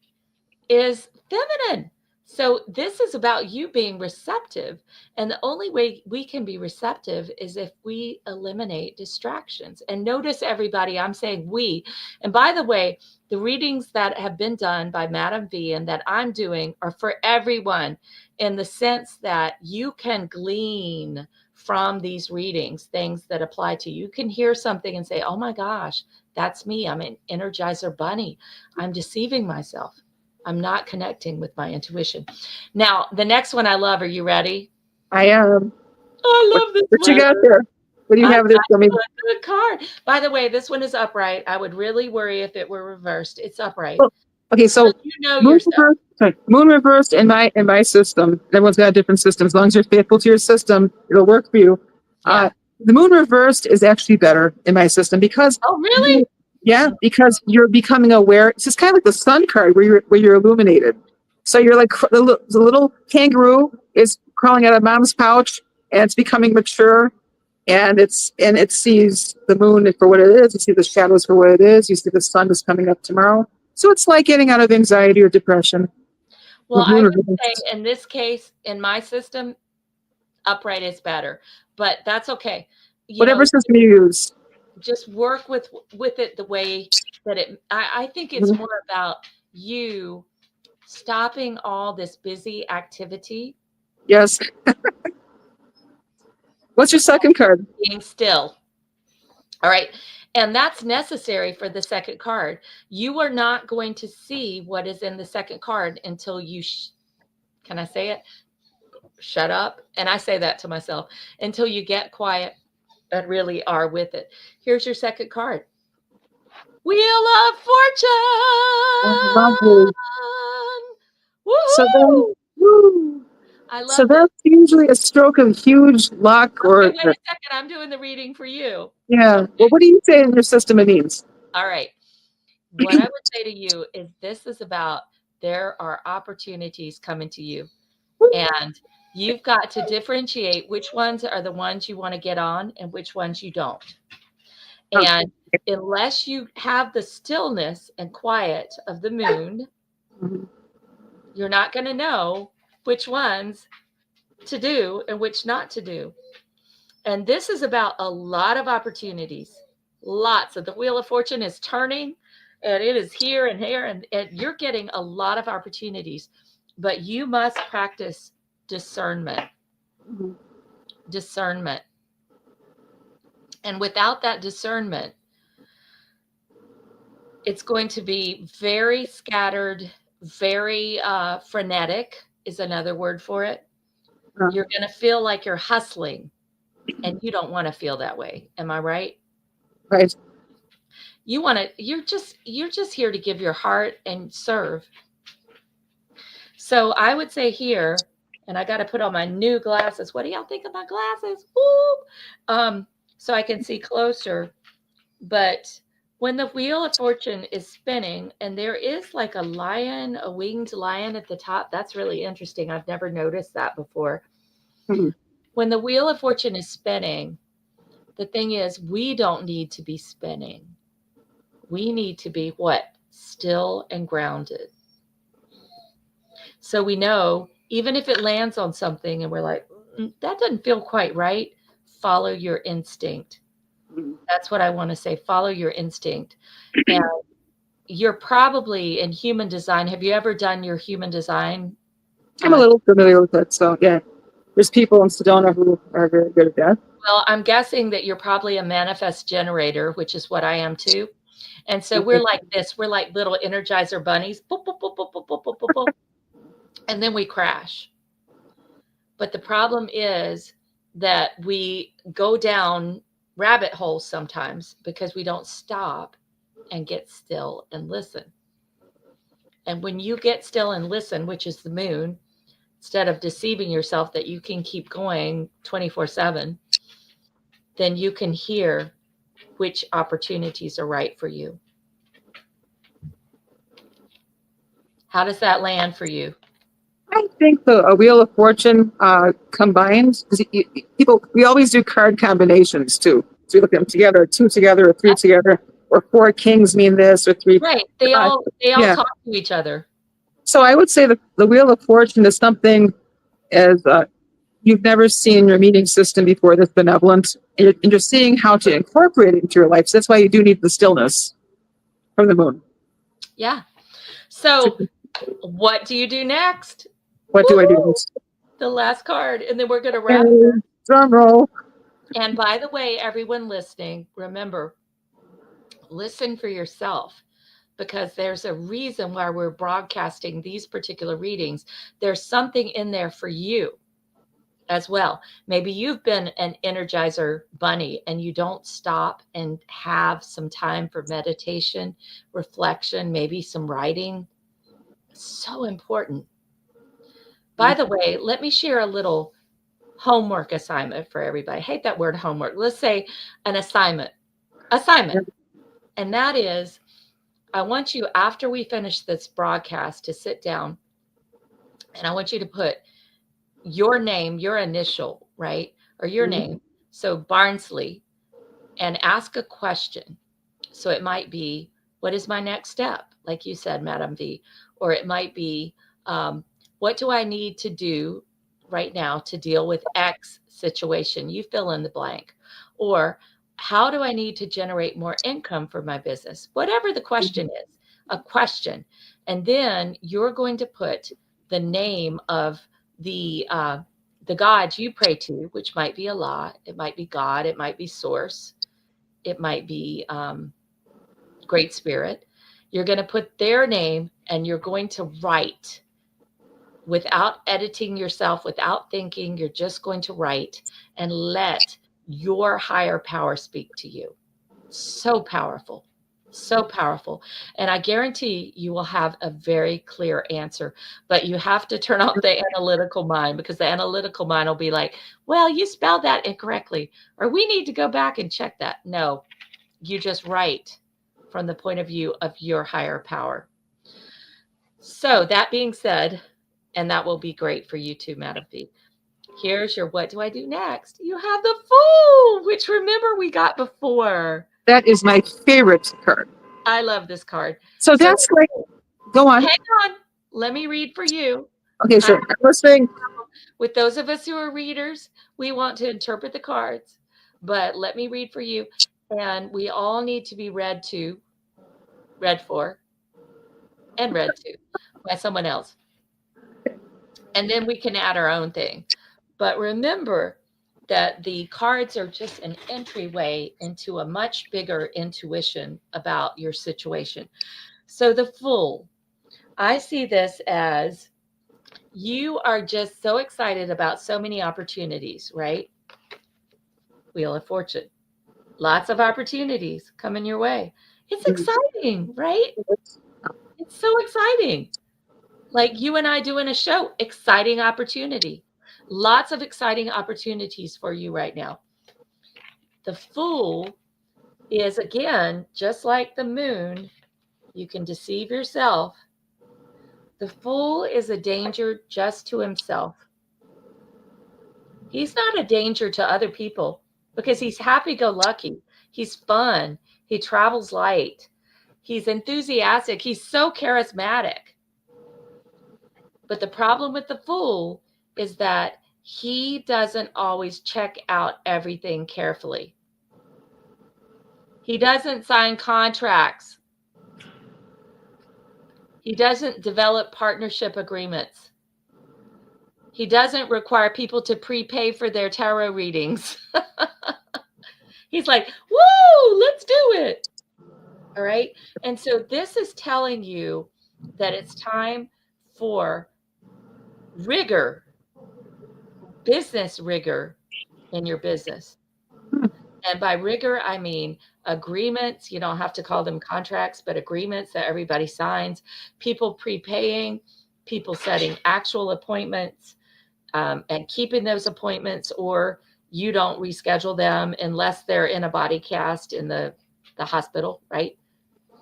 is feminine. So this is about you being receptive. And the only way we can be receptive is if we eliminate distractions. And notice, everybody, I'm saying we. And by the way, the readings that have been done by Madam V and that I'm doing are for everyone, in the sense that you can glean from these readings things that apply to you. You can hear something and say, oh my gosh, that's me. I'm an Energizer Bunny. I'm deceiving myself. I'm not connecting with my intuition. Now, the next one I love. Are you ready? I am. I love this one. What you got there? What do you have there for me? Good card. By the way, this one is upright. I would really worry if it were reversed. It's upright. Okay, so moon reversed in my system. Everyone's got a different system. As long as you're faithful to your system, it'll work for you. Yeah. The moon reversed is actually better in my system because. Oh, really? Yeah, because you're becoming aware. It's just kind of like the sun card where you're illuminated. So you're like the little kangaroo is crawling out of mom's pouch, and it's becoming mature, and it sees the moon for what it is. You see the shadows for what it is. You see the sun is coming up tomorrow. So it's like getting out of anxiety or depression. Well, I would say in this case, in my system, upright is better, but that's okay. Whatever system you use. Just work with it the way that I think it's more about you stopping all this busy activity. Yes. What's your second card? Being still. All right. And that's necessary for the second card. You are not going to see what is in the second card until you, can I say it? shut up. And I say that to myself until you get quiet and really are with it. Here's your second card. Wheel of Oh, Fortune. lovely. So then, Woohoo! woo. I So love this. that's usually a stroke of huge luck, Okay, or wait a second. I'm doing the reading for you. yeah. Well, Okay. what do you say in your system it means? All right. What I would say to you is this is about there are opportunities coming to you, and you've got to differentiate which ones are the ones you want to get on and which ones you don't. Oh, And unless you have the stillness and quiet of the moon, mhm. you're not going to know which ones to do and which not to do. And this is about a lot of opportunities. Lots of the Wheel of Fortune is turning and it is here and here, and you're getting a lot of opportunities, but you must practice discernment. Mhm. Discernment. And without that discernment, it's going to be very scattered, very frenetic, is another word for it. Uh, You're going to feel like you're hustling, and you don't want to feel that way. Am I right? right. You want to, you're just here to give your heart and serve. So I would say here, and I got to put on my new glasses. What do y'all think of my glasses? Woo! So I can see closer. But when the wheel of fortune is spinning and there is like a lion, a winged lion at the top, that's really interesting. I've never noticed that before. Mhm. When the wheel of fortune is spinning, the thing is, we don't need to be spinning. We need to be what? Still and grounded. So we know even if it lands on something and we're like, that doesn't feel quite right, follow your instinct. Mhm. That's what I want to say. Follow your instinct. And you're probably in human design. Have you ever done your human design? I'm a little familiar with it, so yeah. There's people in Sedona who are very good at that. Well, I'm guessing that you're probably a manifest generator, which is what I am too. And so we're Okay. like this. We're like little energizer bunnies. Boop, boop, boop, boop, boop, boop, boop, boop, boop. And then we crash. But the problem is that we go down rabbit holes sometimes because we don't stop and get still and listen. And when you get still and listen, which is the moon, instead of deceiving yourself that you can keep going 24/7, then you can hear which opportunities are right for you. How does that land for you? I think the a Wheel of Fortune combined, because people, we always do card combinations too. So we look at them together, two together, or three together, or four kings mean this, or three. Right. They Uh, all yeah. talk to each other. So I would say that the Wheel of Fortune is something as you've never seen your meeting system before that's benevolent, and you're seeing how to incorporate it into your life. So that's why you do need the stillness from the moon. Yeah. So what do you do next? What do I do Woohoo! next? The last card. And then we're going to wrap. Hey, drum roll. And by the way, everyone listening, remember, listen for yourself because there's a reason why we're broadcasting these particular readings. There's something in there for you as well. Maybe you've been an energizer bunny and you don't stop and have some time for meditation, reflection, maybe some writing. So important. By the way, let me share a little homework assignment for everybody. I hate that word homework. Let's say an assignment. Assignment. And that is, I want you, after we finish this broadcast, to sit down and I want you to put your name, your initial, right? Or your name. So Barnsley, and ask a question. So it might be, what is my next step? Like you said, Madam V. Or it might be, what do I need to do right now to deal with X situation? You fill in the blank. Or how do I need to generate more income for my business? Whatever the question is, a question. And then you're going to put the name of the God you pray to, which might be Allah, it might be God, it might be Source, it might be Great Spirit. You're going to put their name and you're going to write without editing yourself, without thinking. You're just going to write and let your higher power speak to you. So powerful. So powerful. And I guarantee you will have a very clear answer, but you have to turn off the analytical mind, because the analytical mind will be like, well, you spelled that incorrectly, or we need to go back and check that. No, you just write from the point of view of your higher power. So that being said, and that will be great for you too, Madam V. Here's your what do I do next? You have the Fool, which remember we got before. That is my favorite card. I love this card. So that's great. Go on. Hang on. Let me read for you. Okay, sure. I'm listening. With those of us who are readers, we want to interpret the cards, but let me read for you. And we all need to be read to, read for, and read to by someone else. And then we can add our own thing. But remember that the cards are just an entryway into a much bigger intuition about your situation. So the Fool, I see this as you are just so excited about so many opportunities, right? Wheel of Fortune. Lots of opportunities coming your way. It's exciting, right? It's so exciting. Like you and I doing a show, exciting opportunity. Lots of exciting opportunities for you right now. The Fool is, again, just like the Moon, you can deceive yourself. The Fool is a danger just to himself. He's not a danger to other people because he's happy-go-lucky. He's fun. He travels light. He's enthusiastic. He's so charismatic. But the problem with the Fool is that he doesn't always check out everything carefully. He doesn't sign contracts. He doesn't develop partnership agreements. He doesn't require people to prepay for their tarot readings. He's like, woo, let's do it. All right. And so this is telling you that it's time for rigor, business rigor in your business. And by rigor, I mean agreements. You don't have to call them contracts, but agreements that everybody signs, people prepaying, people setting actual appointments, and keeping those appointments, or you don't reschedule them unless they're in a body cast in the hospital, right?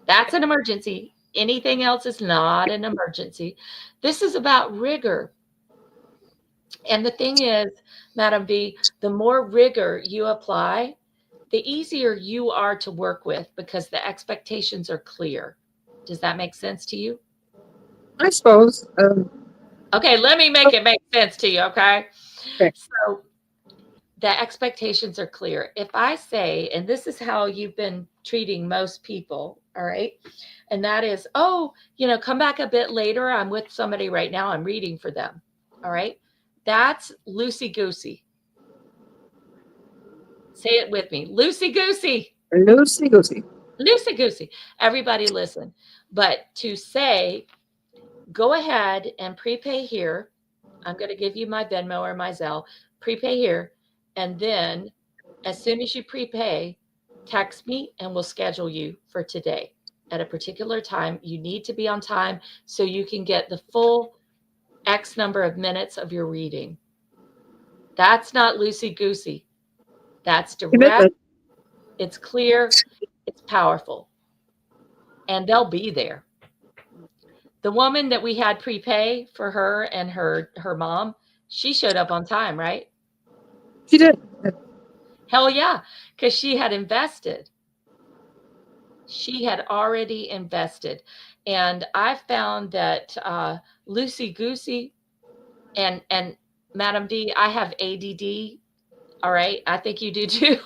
That's an emergency. Anything else is not an emergency. This is about rigor. And the thing is, Madam V, the more rigor you apply, the easier you are to work with because the expectations are clear. Does that make sense to you? I suppose. Okay, let me make it make sense to you, okay? Okay. So the expectations are clear. If I say, and this is how you've been treating most people, all right? And that is, oh, come back a bit later. I'm with somebody right now. I'm reading for them, all right? That's loosey-goosey. Say it with me. Loosey-goosey. Loosey-goosey. Loosey-goosey. Everybody listen. But to say, go ahead and prepay here. I'm going to give you my Venmo or my Zelle. Prepay here. And then as soon as you prepay, text me and we'll schedule you for today at a particular time. You need to be on time so you can get the full X number of minutes of your reading. That's not loosey-goosey. That's direct. Commitment. It's clear. It's powerful. And they'll be there. The woman that we had prepay for her and her mom, she showed up on time, right? She did. Hell yeah, because she had invested. She had already invested. And I found that loosey-goosey, and Madam D, I have ADD. All right, I think you do too.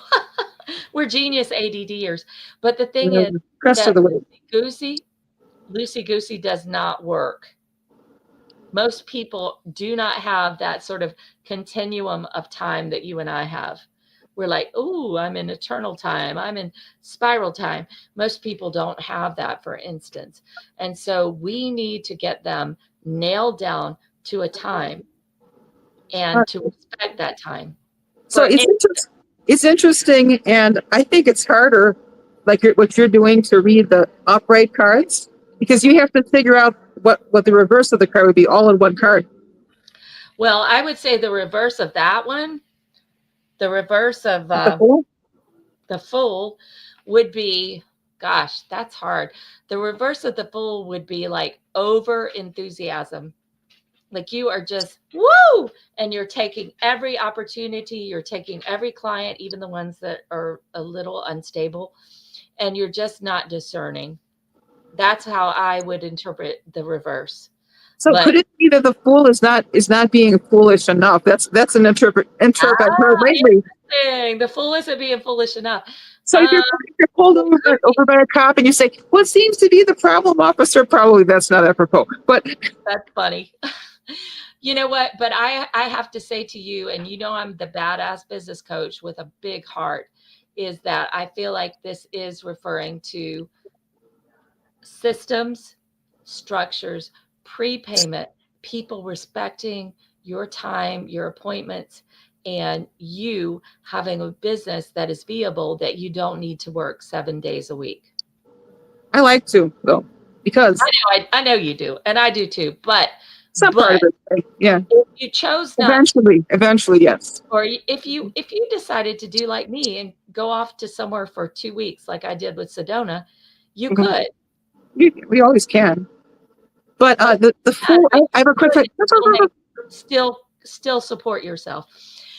We're genius ADDers. But the thing is that loosey-goosey does not work. Most people do not have that sort of continuum of time that you and I have. We're like, oh, I'm in eternal time. I'm in spiral time. Most people don't have that, for instance. And so we need to get them nailed down to a time Uh, and to respect that time. so For it's interesting, and I think it's harder, like what you're doing, to read the upright cards, because you have to figure out what the reverse of the card would be all in one card. well, I would say the reverse of that one, the reverse of The Fool? the Fool would be, gosh, that's hard. The reverse of the Fool would be like over enthusiasm. Like you are just woo, and you're taking every opportunity, you're taking every client, even the ones that are a little unstable, and you're just not discerning. That's how I would interpret the reverse. So But could it be that the Fool is not being foolish enough? That's an interpret I've heard lately. interesting. The fool isn't being foolish enough. So if you're pulled over by a cop and you say, "What seems to be the problem, officer?" Probably that's not apropos. But That's funny. You know what? But I have to say to you, and you know I'm the badass business coach with a big heart, is that I feel like this is referring to systems, structures, prepayment, people respecting your time, your appointments, and you having a business that is viable, that you don't need to work 7 days a week. I like to, though, because I know you do, and I do too. But some part of it, right? Yeah. if you chose not to, Eventually, yes. or if you decided to do like me and go off to somewhere for 2 weeks, like I did with Sedona, you Mhm. could. We always can. But the Fool, I have a quick question. Still support yourself.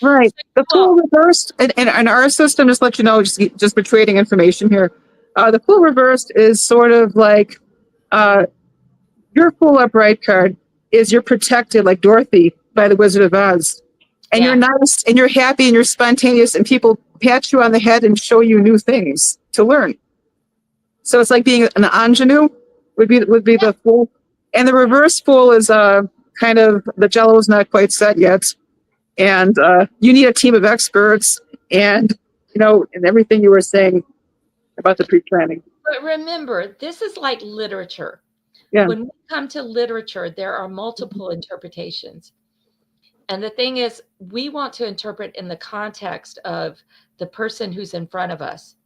Right. The Well, Fool reversed, and our system, just let you know, just for trading information here. The Fool reversed is sort of like uh, your Fool upright card is you're protected, like Dorothy by the Wizard of Oz, and you're yeah, nice and you're happy and you're spontaneous, and people pat you on the head and show you new things to learn. So it's like being an ingenue would be the Fool, and the reverse Fool is kind of the Jello is not quite set yet, and you need a team of experts, and and everything you were saying about the pre-planning. but remember, this is like literature. Yeah. When we come to literature, there are multiple interpretations. And the thing is, we want to interpret in the context of the person who's in front of us.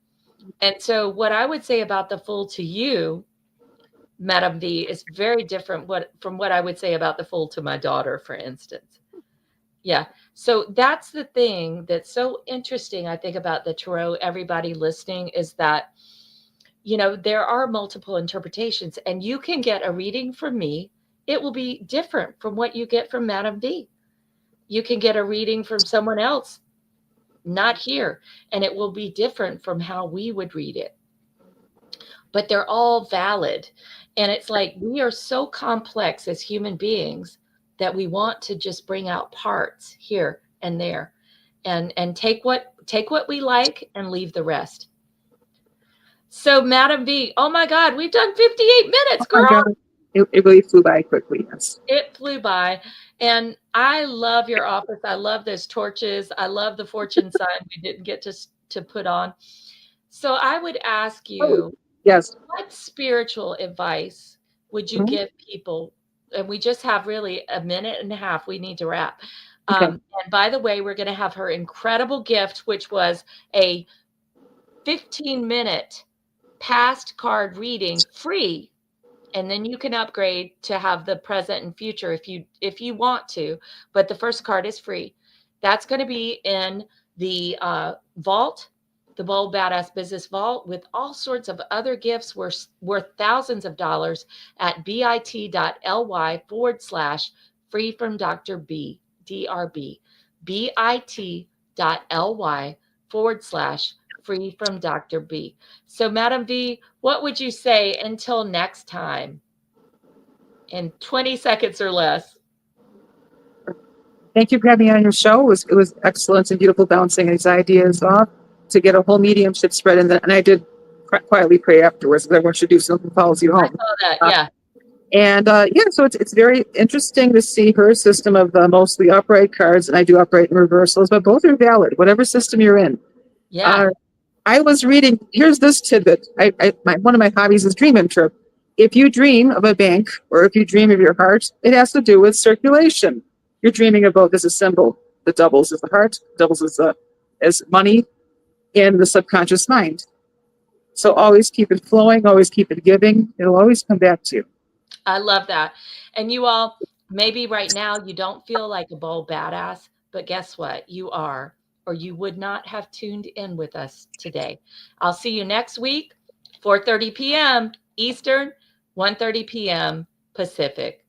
And so, what I would say about the Fool to you, Madam V, is very different from what I would say about the Fool to my daughter, for instance. Yeah. So that's the thing that's so interesting, I think, about the tarot, everybody listening, is that, there are multiple interpretations, and you can get a reading from me. It will be different from what you get from Madam V. You can get a reading from someone else, not here, and it will be different from how we would read it. But they're all valid. And it's like we are so complex as human beings that we want to just bring out parts here and there, and take what we like and leave the rest. So Madam V, oh my God, we've done 58 minutes, Oh my girl. God. It really flew by quickly. Yes. It flew by. And I love your office. I love those torches. I love the fortune sign we didn't get to put on. So I would ask Oh, you, yes. what spiritual advice would you Mhm. give people? And we just have really a minute and a half. We need to wrap. Okay. And by the way, we're going to have her incredible gift, which was a 15-minute past card reading free, and then you can upgrade to have the present and future if you want to, but the first card is free. That's going to be in the vault, the Bold Badass Business Vault, with all sorts of other gifts worth thousands of dollars at bit.ly/free from Dr. B, DRB, bit.ly/free from Dr. B. So, Madam V, what would you say until next time in 20 seconds or less? Thank you for having me on your show. It was excellent and beautiful, bouncing these ideas off to get a whole mediumship spread. And I did quietly pray afterwards because I want you to do something that follows you I home. saw that. Yeah. And yeah, so it's very interesting to see her system of mostly upright cards, and I do upright and reversals, but both are valid, whatever system you're in. Yeah. I was reading. Here's this tidbit. One of my hobbies is dream interpret, if you dream of a bank or if you dream of your heart, it has to do with circulation. You're dreaming about this as a symbol. The doubles is the heart, doubles is as money in the subconscious mind. So always keep it flowing, always keep it giving. It'll always come back to you. I love that. And you all, maybe right now you don't feel like a bold badass, but guess what? You are, or you would not have tuned in with us today. I'll see you next week, 4:30 p.m. Eastern, 1:30 p.m. Pacific.